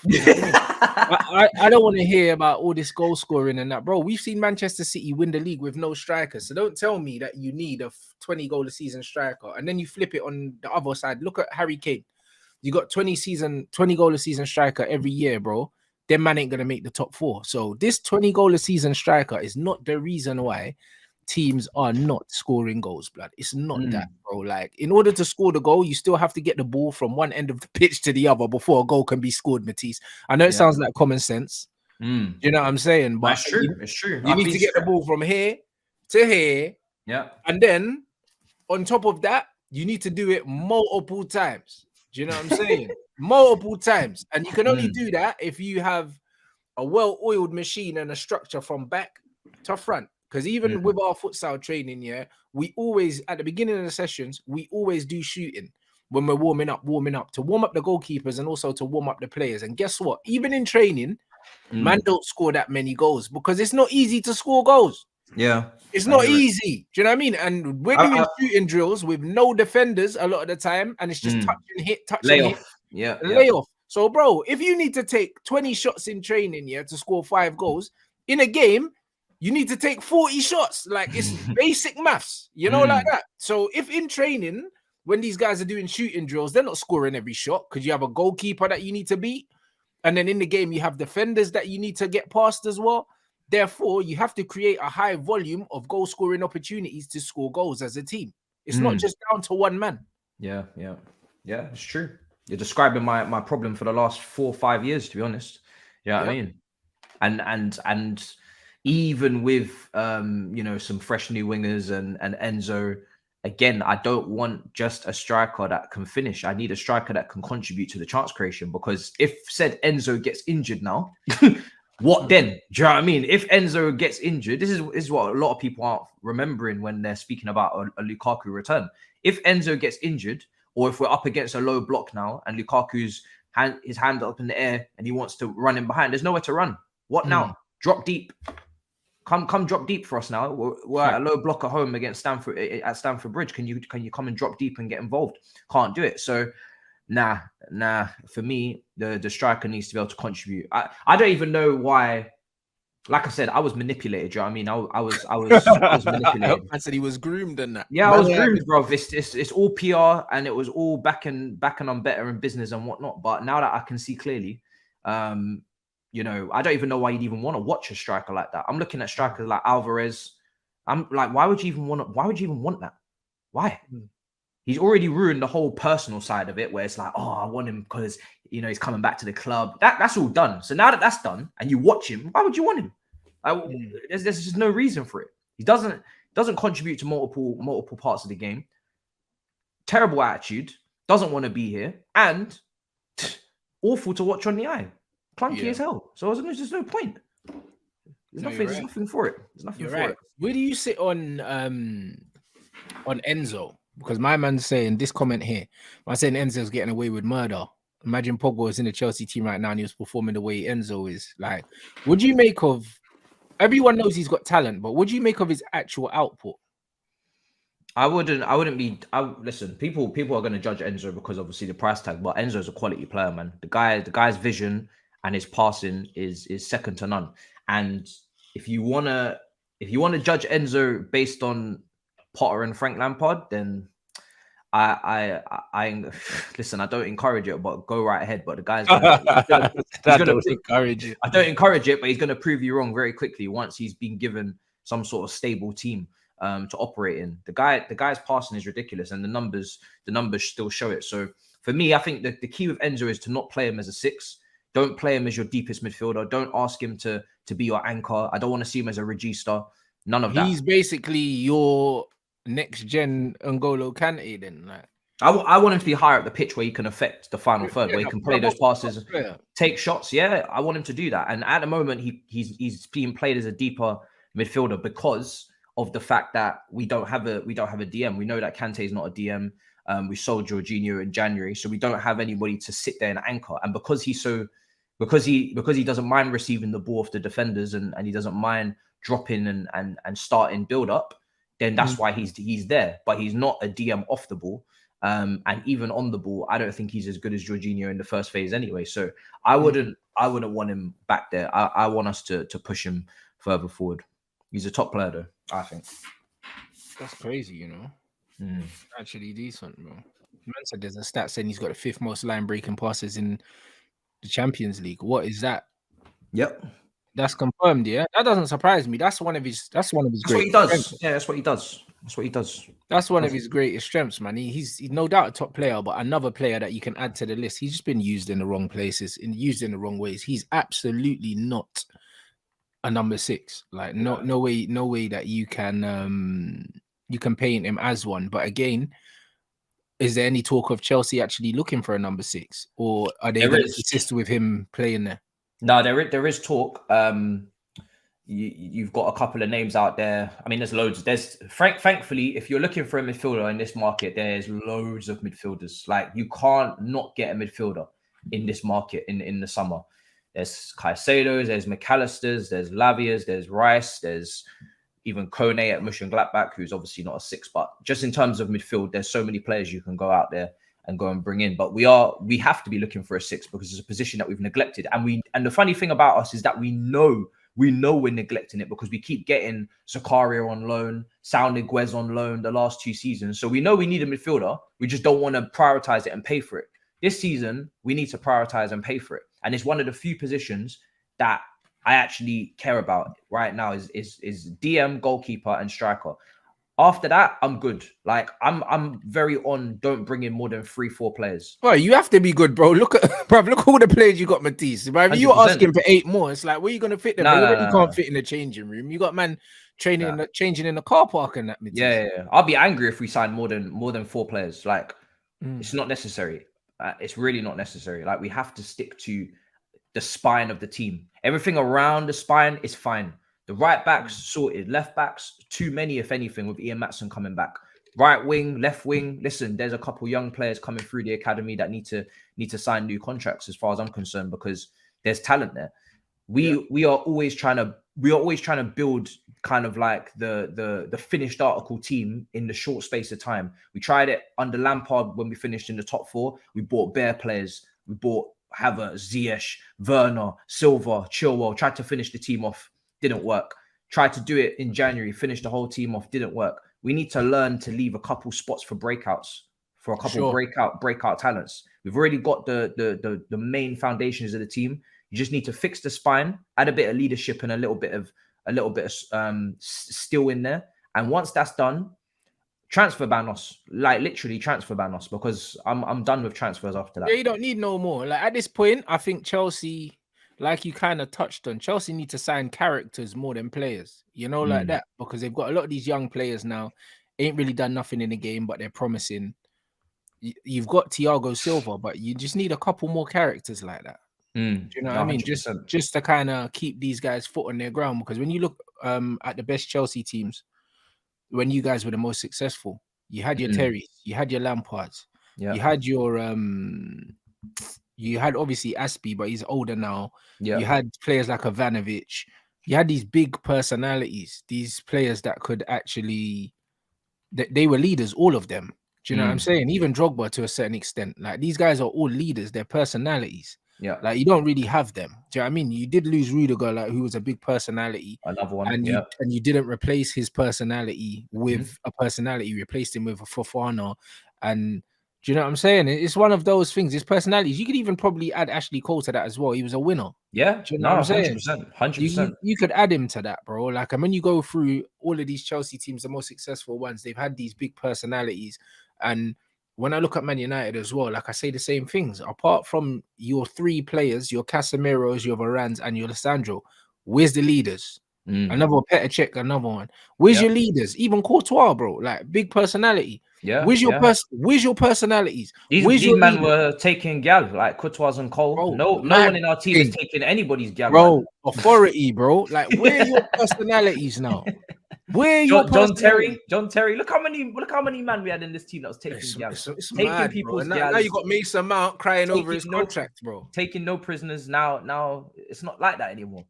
yourself. Do you know what I mean? I don't want to hear about all this goal scoring and that, bro. We've seen Manchester City win the league with no strikers. So don't tell me that you need a 20 goal a season striker. And then you flip it on the other side. Look at Harry Kane. You got 20 goal a season striker every year, bro. Them man ain't gonna make the top 4. So this 20 goal a season striker is not the reason why teams are not scoring goals, blood. It's not that, bro. Like, in order to score the goal, you still have to get the ball from one end of the pitch to the other before a goal can be scored, Matisse. I know it sounds like common sense. You know what I'm saying? But it's true. It's true. You need to get the ball from here to here. Yeah. And then on top of that, you need to do it multiple times. Do you know what I'm saying? Multiple times. And you can only do that if you have a well-oiled machine and a structure from back to front. Because even with our futsal training, we always, at the beginning of the sessions, we always do shooting when we're warming up to warm up the goalkeepers and also to warm up the players. And guess what? Even in training, man don't score that many goals because it's not easy to score goals. Yeah. It's not easy. Do you know what I mean? And we're doing shooting drills with no defenders a lot of the time, and it's just touch and hit. Lay off. So, bro, if you need to take 20 shots in training, to score 5 goals in a game, you need to take 40 shots. Like, it's basic maths, like that. So if in training, when these guys are doing shooting drills, they're not scoring every shot because you have a goalkeeper that you need to beat. And then in the game, you have defenders that you need to get past as well. Therefore, you have to create a high volume of goal scoring opportunities to score goals as a team. It's not just down to one man. Yeah, it's true. You're describing my problem for the last 4 or 5 years, to be honest. You know what I mean? And even with some fresh new wingers and Enzo, again, I don't want just a striker that can finish. I need a striker that can contribute to the chance creation, because if said Enzo gets injured now, what then? Do you know what I mean? If Enzo gets injured, this is what a lot of people aren't remembering when they're speaking about a Lukaku return. If Enzo gets injured, or if we're up against a low block now and Lukaku's his hand up in the air and he wants to run in behind, there's nowhere to run. What now? Drop deep. Come drop deep for us now. We're at a low block at home against Stamford Bridge. Can you come and drop deep and get involved? Can't do it. So nah. For me, the striker needs to be able to contribute. I don't even know why. Like I said, I was manipulated. Do you know what I mean? I was manipulated. I said he was groomed and that. Yeah, I was groomed, bro. It's all PR, and it was all backing on better in business and whatnot. But now that I can see clearly, I don't even know why you'd even want to watch a striker like that. I'm looking at strikers like Alvarez. I'm like, why would you even want that? Why? He's already ruined the whole personal side of it, where it's like, oh, I want him because he's coming back to the club. That's all done. So now that that's done, and you watch him, why would you want him? There's just no reason for it. He doesn't contribute to multiple parts of the game. Terrible attitude. Doesn't want to be here, and awful to watch on the eye. Clunky as hell. So there's no point. There's nothing for it. There's nothing for it. Where do you sit on Enzo? Because my man's saying this comment here. I'm saying Enzo's getting away with murder. Imagine Pogba was in the Chelsea team right now and he was performing the way Enzo is. Like, what do you make of? Everyone knows he's got talent, but what do you make of his actual output? I wouldn't be. Listen, people are going to judge Enzo because obviously the price tag, but Enzo's a quality player, man. The guy's vision and his passing is second to none. And if you wanna judge Enzo based on Potter and Frank Lampard, then I listen. I don't encourage it, but go right ahead. But the guy's gonna encourage it. I don't encourage it, but he's gonna prove you wrong very quickly once he's been given some sort of stable team to operate in. The guy's passing is ridiculous, and the numbers still show it. So for me, I think that the key with Enzo is to not play him as a 6. Don't play him as your deepest midfielder. Don't ask him to be your anchor. I don't want to see him as a regista. None of that. He's basically your next gen N'Golo Kante then. Like, I want him to be higher up the pitch where he can affect the final third, where he can play those passes, take shots. Yeah, I want him to do that. And at the moment, he's being played as a deeper midfielder because of the fact that we don't have a DM. We know that Kante is not a DM. We sold Jorginho in January, so we don't have anybody to sit there and anchor. And because he doesn't mind receiving the ball off the defenders and he doesn't mind dropping and starting build up, then that's why he's there. But he's not a DM off the ball. And even on the ball, I don't think he's as good as Jorginho in the first phase anyway. So I wouldn't want him back there. I want us to push him further forward. He's a top player though, I think. That's crazy, you know. Actually decent, bro. Man said there's a stat saying he's got the 5th most line breaking passes in the Champions League. What is that? Yep. That's confirmed, yeah. That doesn't surprise me. That's one of his That's great what he does. Strengths. Yeah, that's what he does. That's what he does. That's one of his greatest strengths, man. He's no doubt a top player, but another player that you can add to the list. He's just been used in the wrong places and used in the wrong ways. He's absolutely not a number 6. Like no way that you can paint him as one. But again, is there any talk of Chelsea actually looking for a number 6, or are they going to persist with him playing there? No, there is talk. You've got a couple of names out there. I mean, there's loads. Thankfully, if you're looking for a midfielder in this market, there's loads of midfielders. Like, you can't not get a midfielder in this market in the summer. There's Caicedo's, there's McAllister's, there's Lavia's, there's Rice, there's even Kone at Mönchengladbach, who's obviously not a 6, but just in terms of midfield, there's so many players you can go out there and go and bring in. But we have to be looking for a 6 because it's a position that we've neglected. And the funny thing about us is that we know we're neglecting it because we keep getting Zakaria on loan, Sound Guez on loan the last 2 seasons. So we know we need a midfielder. We just don't want to prioritize it and pay for it. This season, we need to prioritize and pay for it. And it's one of the few positions that I actually care about right now is DM, goalkeeper, and striker. After that, I'm good. Like, I'm very on. Don't bring in more than 3-4 players. Well, you have to be good, bro. Look at all the players you got, Matisse. If you're asking for 8 more, it's like, where are you gonna fit them? You already can't fit in the changing room. You got man changing in the car park and that. Matisse. Yeah. I'll be angry if we sign more than 4 players. Like, it's not necessary. It's really not necessary. Like, we have to stick to the spine of the team. Everything around the spine is fine. The right backs sorted, left backs too many, if anything, with Ian Maatson coming back. Right wing, left wing. Listen, there's a couple young players coming through the academy that need to sign new contracts, as far as I'm concerned, because there's talent there. We are always trying to build kind of like the finished article team in the short space of time. We tried it under Lampard when we finished in the top 4. We bought bare players. We bought Havertz, Ziyech, Werner, Silva, Chilwell. Tried to finish the team off. Didn't work. Tried to do it in January, finish the whole team off, didn't work. We need to learn to leave a couple spots for breakouts, for a couple breakout talents. We've already got the main foundations of the team. You just need to fix the spine, add a bit of leadership and a little bit of skill in there. And once that's done, transfer ban us, like literally transfer ban us, because I'm done with transfers after that. Yeah, you don't need no more. Like, at this point, I think Chelsea, like you kind of touched on, Chelsea need to sign characters more than players, like that, because they've got a lot of these young players now, ain't really done nothing in the game, but they're promising. You've got Thiago Silva, but you just need a couple more characters like that. Do you know what I mean? Just to kind of keep these guys' foot on their ground, because when you look at the best Chelsea teams, when you guys were the most successful, you had your Terrys, you had your Lampards, you had your you had obviously Aspie, but he's older now. Yeah. You had players like Ivanovic. You had these big personalities, these players that could actually, they were leaders, all of them. Do you know what I'm saying? Even Drogba to a certain extent. Like, these guys are all leaders, they're personalities. Yeah. Like, you don't really have them. Do you know what I mean? You did lose Rudiger, like, who was a big personality. Another one. And you didn't replace his personality with a personality. You replaced him with a Fofana. And do you know what I'm saying? It's one of those things. His personalities. You could even probably add Ashley Cole to that as well. He was a winner. Yeah. Do you know what I'm saying? 100%. You could add him to that, bro. Like, and when you go through all of these Chelsea teams, the most successful ones, they've had these big personalities. And when I look at Man United as well, like, I say the same things. Apart from your 3 players, your Casemiros, your Varans, and your Lissandro, where's the leaders? Another Petr Cech, another one. Where's your leaders? Even Courtois, bro. Like, big personality. Yeah. Where's your personalities? These men were taking gal, like Courtois and Cole. Bro, no one in our team is taking anybody's gal. Bro, man. Authority, bro. Like, where are your personalities now? Where your John Terry? Look how many man we had in this team that was taking gal. It's taking mad, people's gal. Now you got Mason Mount crying over his contract, bro. Taking no prisoners now. It's not like that anymore.